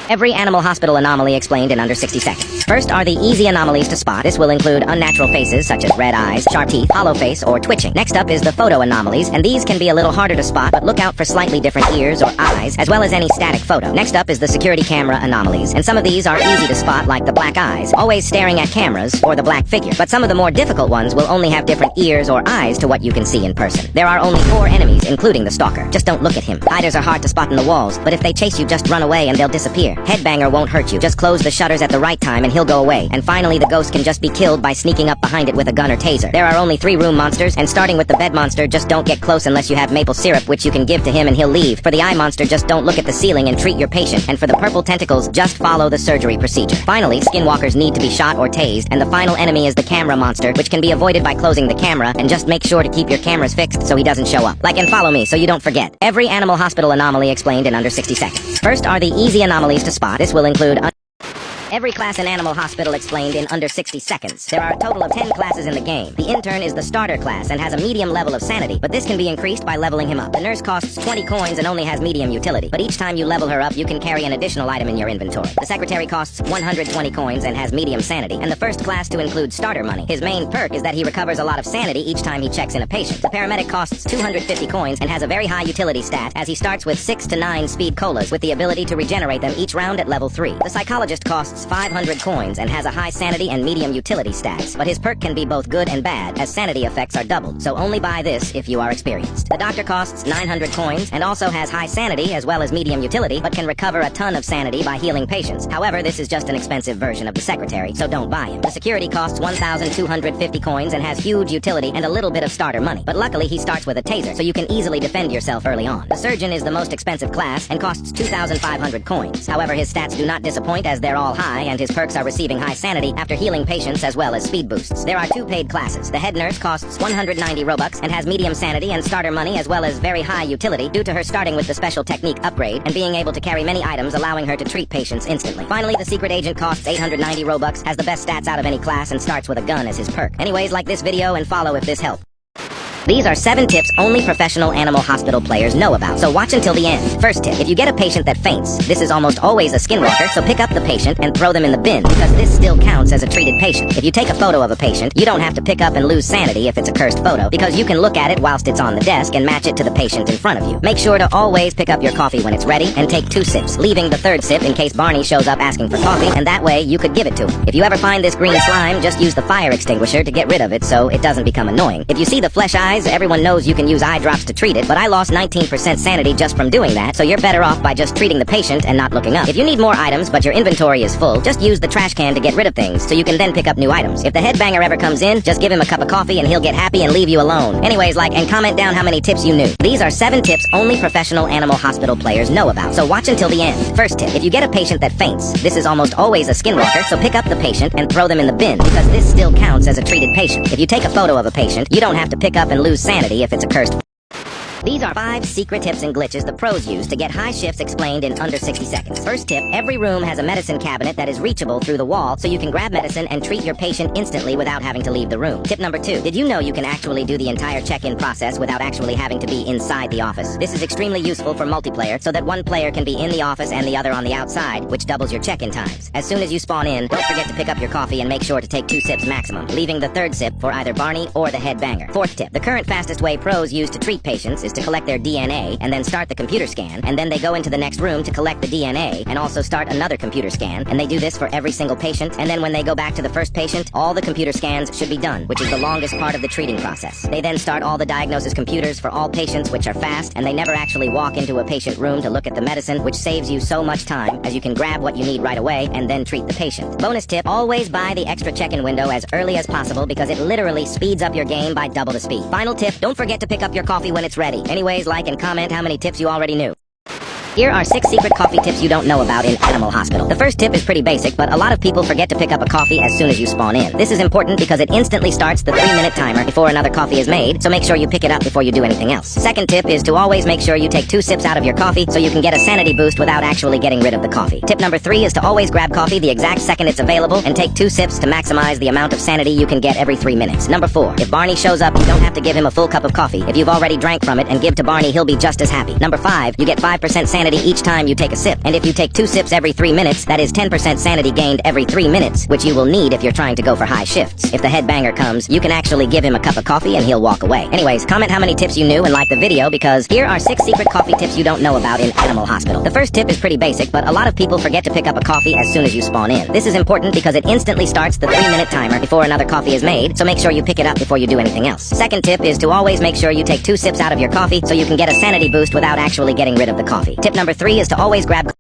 Every animal hospital anomaly explained in under 60 seconds. First are the easy anomalies to spot. This will include unnatural faces such as red eyes, sharp teeth, hollow face, or twitching. Next up is the photo anomalies, and these can be a little harder to spot, but look out for slightly different ears or eyes, as well as any static photo. Next up is the security camera anomalies, and some of these are easy to spot, like the black eyes, always staring at cameras, or the black figure. But some of the more difficult ones will only have different ears or eyes to what you can see in person. There are only 4 enemies, including the stalker. Just don't look at him. Hiders are hard to spot in the walls, but if they chase you, just run away and they'll disappear. Headbanger won't hurt you. Just close the shutters at the right time and he'll go away. And finally, the ghost can just be killed by sneaking up behind it with a gun or taser. There are only 3 room monsters, and starting with the bed monster, just don't get close unless you have maple syrup, which you can give to him and he'll leave. For the eye monster, just don't look at the ceiling and treat your patient. And for the purple tentacles, just follow the surgery procedure. Finally, skinwalkers need to be shot or tased, and the final enemy is the camera monster, which can be avoided by closing the camera, and just make sure to keep your cameras fixed so he doesn't show up. Like and follow me so you don't forget. Every animal hospital anomaly explained in under 60 seconds. First are the easy anomalies to spot. This will include every class in Animal Hospital explained in under 60 seconds. There are a total of 10 classes in the game. The intern is the starter class and has a medium level of sanity, but this can be increased by leveling him up. The nurse costs 20 coins and only has medium utility, but each time you level her up, you can carry an additional item in your inventory. The secretary costs 120 coins and has medium sanity, and the first class to include starter money. His main perk is that he recovers a lot of sanity each time he checks in a patient. The paramedic costs 250 coins and has a very high utility stat, as he starts with 6 to 9 speed colas with the ability to regenerate them each round at level 3. The psychologist costs 500 coins and has a high sanity and medium utility stats, but his perk can be both good and bad, as sanity effects are doubled, so only buy this if you are experienced. The doctor costs 900 coins and also has high sanity as well as medium utility, but can recover a ton of sanity by healing patients. However, this is just an expensive version of the secretary, so don't buy him. The security costs 1,250 coins and has huge utility and a little bit of starter money, but luckily he starts with a taser, so you can easily defend yourself early on. The surgeon is the most expensive class and costs 2,500 coins. However, his stats do not disappoint, as they're all high, and his perks are receiving high sanity after healing patients as well as speed boosts. There are 2 paid classes. The head nurse costs 190 Robux and has medium sanity and starter money as well as very high utility due to her starting with the special technique upgrade and being able to carry many items, allowing her to treat patients instantly. Finally, the secret agent costs 890 Robux, has the best stats out of any class, and starts with a gun as his perk. Anyways, like this video and follow if this helped. These are 7 tips only professional Animal Hospital players know about, so watch until the end. First tip, if you get a patient that faints, this is almost always a skinwalker, so pick up the patient and throw them in the bin, because this still counts as a treated patient. If you take a photo of a patient, you don't have to pick up and lose sanity if it's a cursed photo, because you can look at it whilst it's on the desk and match it to the patient in front of you. Make sure to always pick up your coffee when it's ready, and take 2 sips, leaving the 3rd sip in case Barney shows up asking for coffee, and that way you could give it to him. If you ever find this green slime, just use the fire extinguisher to get rid of it so it doesn't become annoying. If you see the flesh eyes, everyone knows you can use eye drops to treat it, but I lost 19% sanity just from doing that, so you're better off by just treating the patient and not looking up. If you need more items but your inventory is full, just use the trash can to get rid of things, so you can then pick up new items. If the headbanger ever comes in, just give him a cup of coffee and he'll get happy and leave you alone. Anyways, like and comment down how many tips you knew. These are 7 tips only professional Animal Hospital players know about, so watch until the end. First tip, if you get a patient that faints, this is almost always a skinwalker, so pick up the patient and throw them in the bin, because this still counts as a treated patient. If you take a photo of a patient, you don't have to pick up and lose sanity if it's a cursed. These are 5 secret tips and glitches the pros use to get high shifts explained in under 60 seconds. First tip, every room has a medicine cabinet that is reachable through the wall, so you can grab medicine and treat your patient instantly without having to leave the room. Tip number 2, did you know you can actually do the entire check-in process without actually having to be inside the office? This is extremely useful for multiplayer, so that one player can be in the office and the other on the outside, which doubles your check-in times. As soon as you spawn in, don't forget to pick up your coffee and make sure to take 2 sips maximum, leaving the 3rd sip for either Barney or the headbanger. Fourth tip, the current fastest way pros use to treat patients is to collect their DNA and then start the computer scan, and then they go into the next room to collect the DNA and also start another computer scan, and they do this for every single patient, and then when they go back to the first patient, all the computer scans should be done, which is the longest part of the treating process. They then start all the diagnosis computers for all patients, which are fast, and they never actually walk into a patient room to look at the medicine, which saves you so much time, as you can grab what you need right away and then treat the patient. Bonus tip, always buy the extra check-in window as early as possible, because it literally speeds up your game by double the speed. Final tip, don't forget to pick up your coffee when it's ready. Anyways, like and comment how many tips you already knew. Here are 6 secret coffee tips you don't know about in Animal Hospital. The first tip is pretty basic, but a lot of people forget to pick up a coffee as soon as you spawn in. This is important because it instantly starts the 3-minute timer before another coffee is made, so make sure you pick it up before you do anything else. Second tip is to always make sure you take 2 sips out of your coffee so you can get a sanity boost without actually getting rid of the coffee. Tip number 3 is to always grab coffee the exact second it's available and take 2 sips to maximize the amount of sanity you can get every 3 minutes. Number 4, if Barney shows up, you don't have to give him a full cup of coffee. If you've already drank from it and give to Barney, he'll be just as happy. Number 5, you get 5% sanity sanity each time you take a sip. And if you take 2 sips every 3 minutes, that is 10% sanity gained every 3 minutes, which you will need if you're trying to go for high shifts. If the headbanger comes, you can actually give him a cup of coffee and he'll walk away. Anyways, comment how many tips you knew and like the video, because here are 6 secret coffee tips you don't know about in Animal Hospital. The first tip is pretty basic, but a lot of people forget to pick up a coffee as soon as you spawn in. This is important because it instantly starts the 3-minute timer before another coffee is made, so make sure you pick it up before you do anything else. Second tip is to always make sure you take 2 sips out of your coffee so you can get a sanity boost without actually getting rid of the coffee. Tip number 3 is to always grab